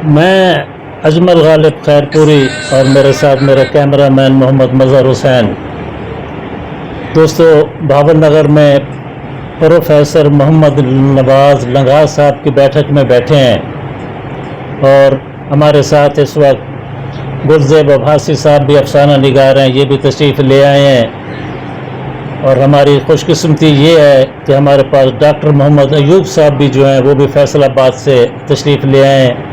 میں اجمل غالب خیر پوری اور میرے ساتھ میرا کیمرہ مین محمد مظہر حسین دوستو بھاون نگر میں پروفیسر محمد نواز لنگھا صاحب کی بیٹھک میں بیٹھے ہیں اور ہمارے ساتھ اس وقت گلزیب عباسی صاحب بھی افسانہ نگار ہیں، یہ بھی تشریف لے آئے ہیں اور ہماری خوش قسمتی یہ ہے کہ ہمارے پاس ڈاکٹر محمد ایوب صاحب بھی جو ہیں وہ بھی فیصل آباد سے تشریف لے آئے ہیں،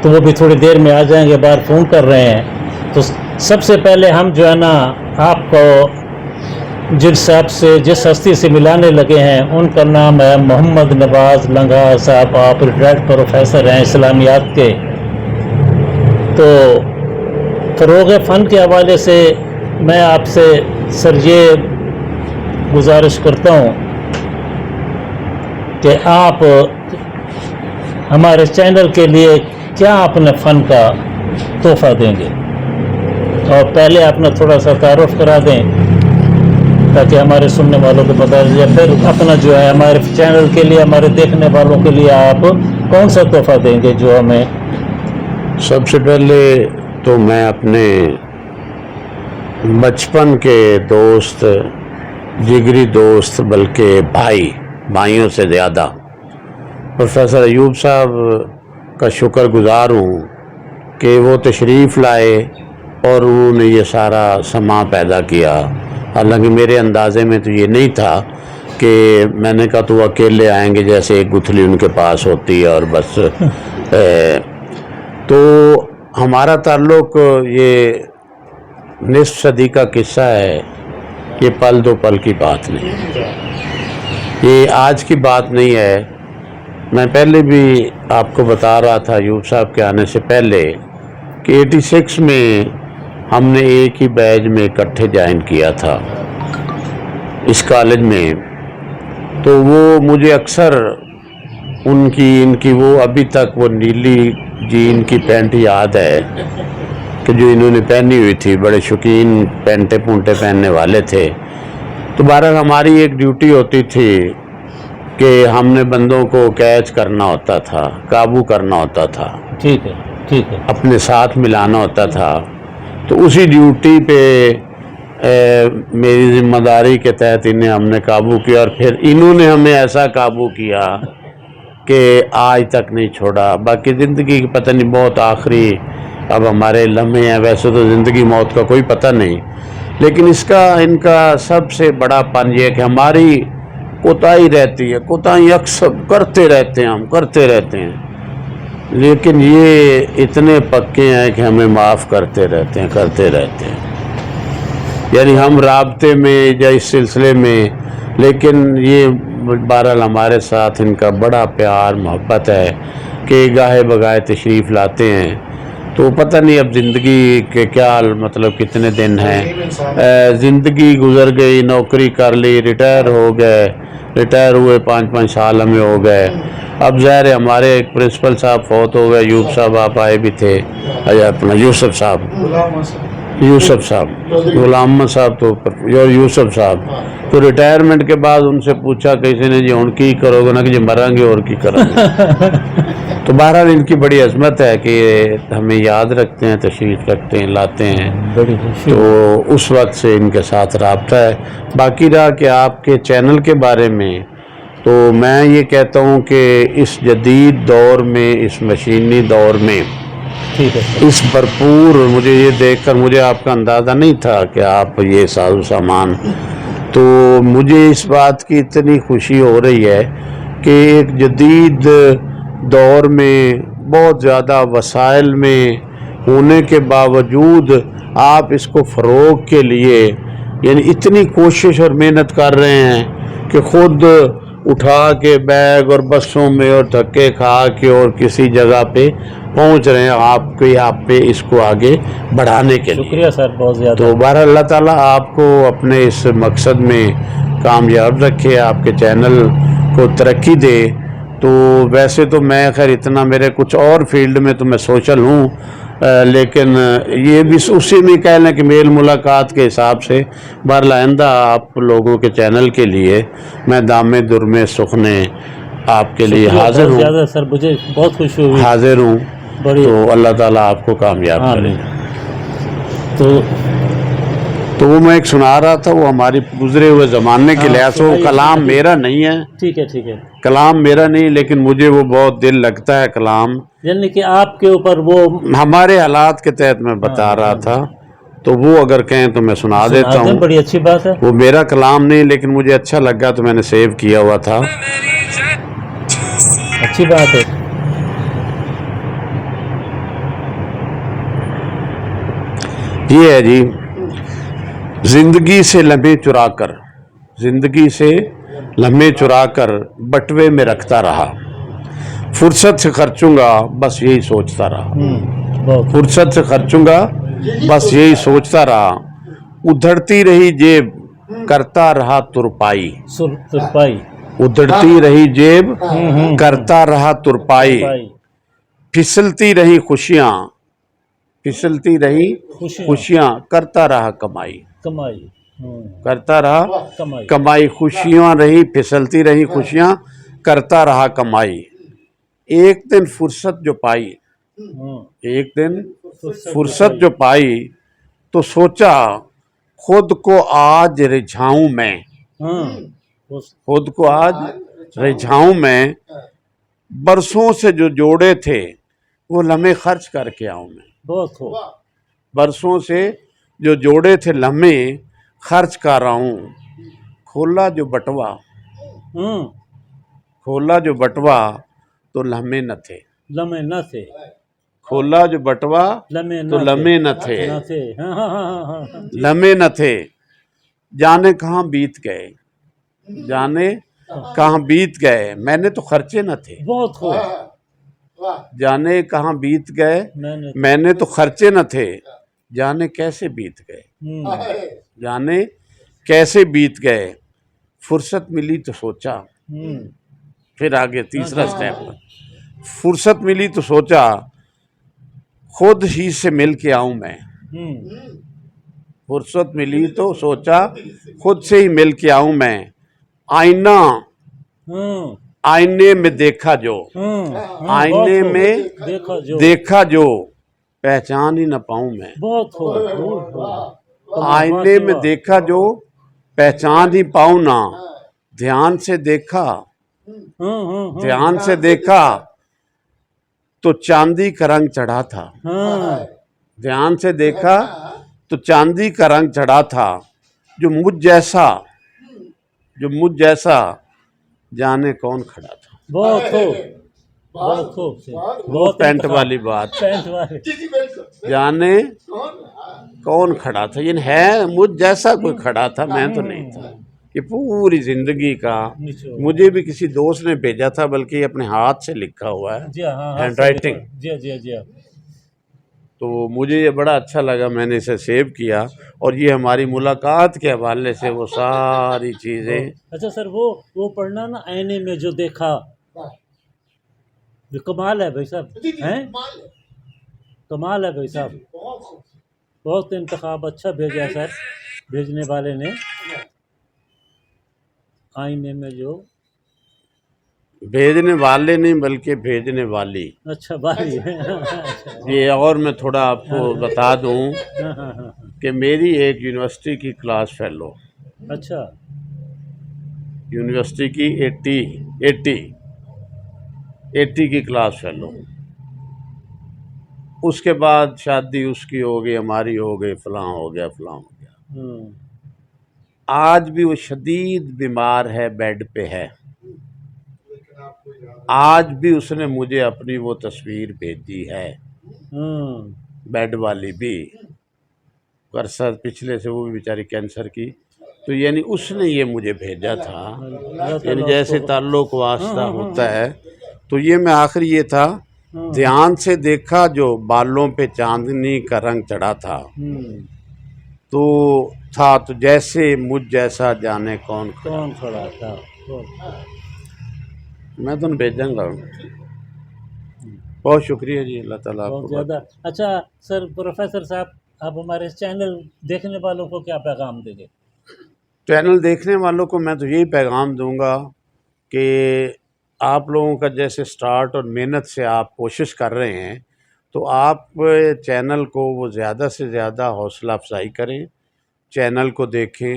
تو وہ بھی تھوڑی دیر میں آ جائیں گے، باہر فون کر رہے ہیں۔ تو سب سے پہلے ہم جو ہے نا آپ کو جس ہستی سے ملانے لگے ہیں ان کا نام ہے محمد نواز لنگھا صاحب۔ آپ ریٹائرڈ پروفیسر ہیں اسلامیات کے، تو فروغ فن کے حوالے سے میں آپ سے سر یہ گزارش کرتا ہوں کہ آپ ہمارے چینل کے لیے کیا اپنے فن کا تحفہ دیں گے، اور پہلے اپنا تھوڑا سا تعارف کرا دیں تاکہ ہمارے سننے والوں کو پتہ چلے، پھر اپنا جو ہے ہمارے چینل کے لیے، ہمارے دیکھنے والوں کے لیے آپ کون سا تحفہ دیں گے جو ہمیں۔ سب سے پہلے تو میں اپنے بچپن کے دوست، جگری دوست، بلکہ بھائیوں سے زیادہ پروفیسر ایوب صاحب کا شکر گزار ہوں کہ وہ تشریف لائے اور انہوں نے یہ سارا سماں پیدا کیا۔ حالانکہ میرے اندازے میں تو یہ نہیں تھا کہ میں نے کہا تو وہ اکیلے آئیں گے، جیسے ایک گتھلی ان کے پاس ہوتی ہے اور بس۔ تو ہمارا تعلق یہ نصف صدی کا قصہ ہے، یہ پل دو پل کی بات نہیں، یہ آج کی بات نہیں ہے۔ میں پہلے بھی آپ کو بتا رہا تھا ایوب صاحب کے آنے سے پہلے کہ 86 میں ہم نے ایک ہی بیچ میں اکٹھے جوائن کیا تھا اس کالج میں، تو وہ مجھے اکثر ان کی وہ ابھی تک وہ نیلی جین کی پینٹ یاد ہے کہ جو انہوں نے پہنی ہوئی تھی، بڑے شوقین پینٹیں پونٹیں پہننے والے تھے۔ تو بہرحال ہماری ایک ڈیوٹی ہوتی تھی کہ ہم نے بندوں کو کیچ کرنا ہوتا تھا، قابو کرنا ہوتا تھا، ٹھیک ہے اپنے ساتھ ملانا ہوتا تھا۔ تو اسی ڈیوٹی پہ میری ذمہ داری کے تحت انہیں ہم نے قابو کیا، اور پھر انہوں نے ہمیں ایسا قابو کیا کہ آج تک نہیں چھوڑا۔ باقی زندگی کی پتہ نہیں، بہت آخری اب ہمارے لمحے ہیں، ویسے تو زندگی موت کا کوئی پتہ نہیں، لیکن ان کا سب سے بڑا پن یہ ہے کہ ہماری کوتاہی رہتی ہے، کوتاہی اکثر کرتے رہتے ہیں، لیکن یہ اتنے پکے ہیں کہ ہمیں معاف کرتے رہتے ہیں، یعنی ہم رابطے میں یا اس سلسلے میں، لیکن یہ بہرحال ہمارے ساتھ ان کا بڑا پیار محبت ہے کہ گاہے بگاہے تشریف لاتے ہیں۔ تو پتہ نہیں اب زندگی کے کیا مطلب کتنے دن ہیں، زندگی گزر گئی، نوکری کر لی، ریٹائر ہوئے 5 سال ہمیں ہو گئے۔ اب ظاہر ہے ہمارے ایک پرنسپل صاحب فوت ہو گئے، ایوب صاحب آپ آئے بھی تھے، اپنا یوسف صاحب، غلام محمد صاحب، تو یوسف صاحب تو ریٹائرمنٹ کے بعد ان سے پوچھا کسی نے جی ہوں کی کرو گے، نا کہ جی مریں گے اور کی کریں گے۔ تو بہرحال ان کی بڑی عظمت ہے کہ ہمیں یاد رکھتے ہیں، تشریف رکھتے ہیں، لاتے ہیں، تو اس وقت سے ان کے ساتھ رابطہ ہے۔ باقی رہا کہ آپ کے چینل کے بارے میں، تو میں یہ کہتا ہوں کہ اس جدید دور میں، اس مشینی دور میں، اس بھرپور، مجھے یہ دیکھ کر مجھے آپ کا اندازہ نہیں تھا کہ آپ یہ ساز و سامان، تو مجھے اس بات کی اتنی خوشی ہو رہی ہے کہ ایک جدید دور میں بہت زیادہ وسائل میں ہونے کے باوجود آپ اس کو فروغ کے لیے یعنی اتنی کوشش اور محنت کر رہے ہیں کہ خود اٹھا کے بیگ اور بسوں میں اور دھکے کھا کے اور کسی جگہ پہ پہنچ رہے ہیں آپ پہ اس کو آگے بڑھانے کے لیے۔ شکریہ سر، بہت زیادہ۔ تو بہرحال اللہ تعالیٰ آپ کو اپنے اس مقصد میں کامیاب رکھے، آپ کے چینل کو ترقی دے۔ تو ویسے تو میں خیر اتنا میرے کچھ اور فیلڈ میں تو میں سوشل ہوں، لیکن یہ بھی اسی میں کہہ لیں کہ میل ملاقات کے حساب سے بہرحال آئندہ آپ لوگوں کے چینل کے لیے میں دامے درمے سخنے آپ کے لیے حاضر ہوں، سر مجھے بہت خوشی ہوئی، حاضر ہوں۔ بڑی تو اللہ تعالیٰ آپ کو کامیاب کرے. آمین. تو وہ میں ایک سنا رہا تھا، وہ ہماری گزرے ہوئے زمانے کے لحاظ سے، وہ سنائیے، کلام سنائیے. میرا نہیں ہے، ٹھیک ہے ٹھیک ہے. کلام میرا نہیں، لیکن مجھے وہ بہت دل لگتا ہے کلام. یعنی کہ آپ کے اوپر وہ ہمارے حالات کے تحت میں بتا رہا تھا، تو وہ اگر کہیں تو میں سنا دیتا دیں، ہوں. بڑی اچھی بات ہے. وہ میرا کلام نہیں، لیکن مجھے اچھا لگا تو میں نے سیو کیا ہوا تھا. اچھی بات ہے. یہ ہے جی، زندگی سے لمحے چرا کر، زندگی سے لمحے چرا کر بٹوے میں رکھتا رہا، فرصت سے خرچوں گا بس یہی سوچتا رہا. بہت فرصت سے خرچوں گا بس یہی سوچتا رہا، ادھڑتی رہی جیب کرتا رہا ترپائی. ترپائی. ادھڑتی رہی جیب کرتا رہا ترپائی، پھسلتی رہی خوشیاں، پھسلتی رہی خوشیاں کرتا رہا کمائی. کمائی. کرتا رہا کمائی. کمائی، خوشیاں رہی پھسلتی رہی خوشیاں کرتا رہا کمائی. ایک دن فرصت جو پائی، ایک دن فرصت جو پائی تو سوچا خود کو آج رجھاؤں میں، خود کو آج رجھاؤں میں، برسوں سے جو جوڑے تھے وہ لمحے خرچ کر کے آؤں میں. بہت خوب. برسوں سے جو جوڑے تھے لمحے خرچ کر رہا ہوں. کھولا جو بٹوا، کھولا جو بٹوا تو لمحے نہ تھے، لمحے نہ تھے. کھولا جو بٹوا تو لمحے نہ تھے، لمحے نہ تھے. جانے کہاں بیت گئے، جانے کہاں بیت گئے، میں نے تو خرچے نہ تھے. بہت خوب. جانے کہاں بیت گئے میں نے تو خرچے نہ تھے، جانے کیسے بیت گئے، جانے کیسے بیت گئے. فرصت ملی تو سوچا، پھر آگے تیسرا سٹیپ، فرصت ملی تو سوچا خود ہی سے مل کے آؤں میں. فرصت ملی تو سوچا خود سے ہی مل کے آؤں میں. آئینہ، آئینے میں دیکھا جو، آئینے میں دیکھا جو پہچان ہی نہ پاؤں میں. بہت خوب. آئینے میں دیکھا جو پہچان ہی پاؤں نہ. دھیان سے دیکھا، دھیان سے دیکھا تو چاندی کا رنگ چڑھا تھا. دھیان سے دیکھا تو چاندی کا رنگ چڑھا تھا. جو مجھ جیسا، جو مجھ جیسا جانے کون کھڑا تھا. بہت خوب. بہت خوب. وہ پینٹ والی بات، جانے کون کھڑا تھا، یعنی ہے مجھ جیسا کوئی کھڑا تھا، میں تو نہیں تھا. یہ پوری زندگی کا مجھے بھی کسی دوست نے بھیجا تھا، بلکہ یہ اپنے ہاتھ سے لکھا ہوا ہے، ہینڈ رائٹنگ. تو مجھے یہ بڑا اچھا لگا، میں نے اسے سیو کیا، اور یہ ہماری ملاقات کے حوالے سے وہ ساری چیزیں. اچھا سر، وہ پڑھنا نا، آئینے میں جو دیکھا، یہ کمال ہے بھائی صاحب، ہیں کمال ہے بھائی صاحب. بہت انتخاب اچھا بھیجا سر بھیجنے والے نے. آئینے میں جو، بھیجنے والے نہیں بلکہ بھیجنے والی. اچھا والی. یہ اور میں تھوڑا آپ کو بتا دوں کہ میری ایک یونیورسٹی کی کلاس فیلو، اچھا یونیورسٹی کی 80 کی کلاس فیلو. اس کے بعد شادی اس کی ہو گئی، ہماری ہو گئی، فلاں ہو گیا فلاں ہو گیا. آج بھی وہ شدید بیمار ہے، بیڈ پہ ہے. آج بھی اس نے مجھے اپنی وہ تصویر بھیجی ہے، بیڈ والی بھی. عرصہ پچھلے سے وہ بھی بیچاری کینسر کی. تو یعنی اس نے یہ مجھے بھیجا تھا، یعنی جیسے تعلق واسطہ ہوتا ہے. تو یہ میں آخر یہ تھا، دھیان سے دیکھا جو بالوں پہ چاندنی کا رنگ چڑھا تھا، تو تھا تو جیسے مجھ جیسا جانے کون کھڑا تھا. میں تو بھیجوں گا. بہت شکریہ جی، اللہ تعالیٰ آپ بہت کو زیادہ. اچھا سر، پروفیسر صاحب، آپ ہمارے چینل دیکھنے والوں کو کیا پیغام دیں گے؟ چینل دیکھنے والوں کو میں تو یہی پیغام دوں گا کہ آپ لوگوں کا جیسے سٹارٹ اور محنت سے آپ کوشش کر رہے ہیں، تو آپ چینل کو وہ زیادہ سے زیادہ حوصلہ افزائی کریں، چینل کو دیکھیں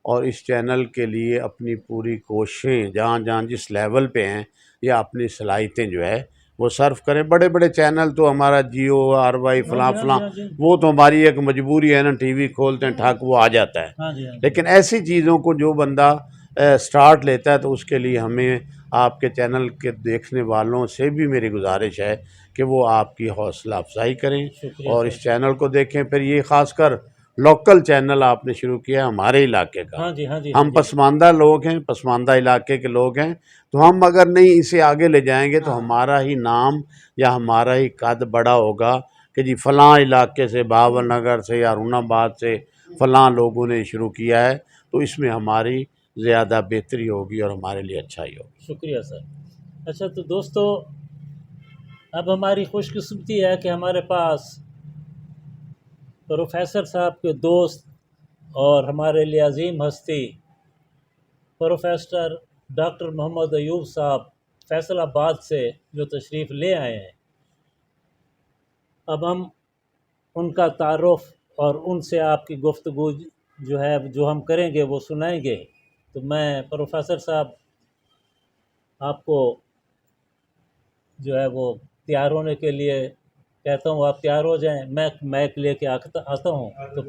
اور اس چینل کے لیے اپنی پوری کوششیں جہاں جہاں جس لیول پہ ہیں یا اپنی صلاحیتیں جو ہے وہ صرف کریں۔ بڑے بڑے چینل تو ہمارا جیو، آر وائی، فلاں فلاں، وہ تو ہماری ایک مجبوری ہے نا، ٹی وی کھولتے ہیں ٹھاک وہ آ جاتا ہے۔ لیکن ایسی چیزوں کو جو بندہ سٹارٹ لیتا ہے تو اس کے لیے ہمیں آپ کے چینل کے دیکھنے والوں سے بھی میری گزارش ہے کہ وہ آپ کی حوصلہ افزائی کریں اور اس چینل کو دیکھیں۔ پھر یہ خاص کر لوکل چینل آپ نے شروع کیا ہمارے علاقے کا، ہم پسماندہ لوگ ہیں، پسماندہ علاقے کے لوگ ہیں، تو ہم اگر نہیں اسے آگے لے جائیں گے تو ہمارا ہی نام یا ہمارا ہی قد بڑا ہوگا کہ جی فلاں علاقے سے، بہاول نگر سے یا ہارون آباد سے فلاں لوگوں نے شروع کیا ہے، تو اس میں ہماری زیادہ بہتری ہوگی اور ہمارے لیے اچھا ہی ہوگی۔ شکریہ سر۔ اچھا تو دوستو، اب ہماری خوش قسمتی ہے کہ ہمارے پاس پروفیسر صاحب کے دوست اور ہمارے لیے عظیم ہستی پروفیسر ڈاکٹر محمد ایوب صاحب فیصل آباد سے جو تشریف لے آئے ہیں۔ اب ہم ان کا تعارف اور ان سے آپ کی گفتگو جو ہے جو ہم کریں گے وہ سنائیں گے۔ تو میں پروفیسر صاحب آپ کو جو ہے وہ تیار ہونے کے لیے کہتا ہوں، آپ تیار ہو جائیں، میں مائک لے کے آتا ہوں تو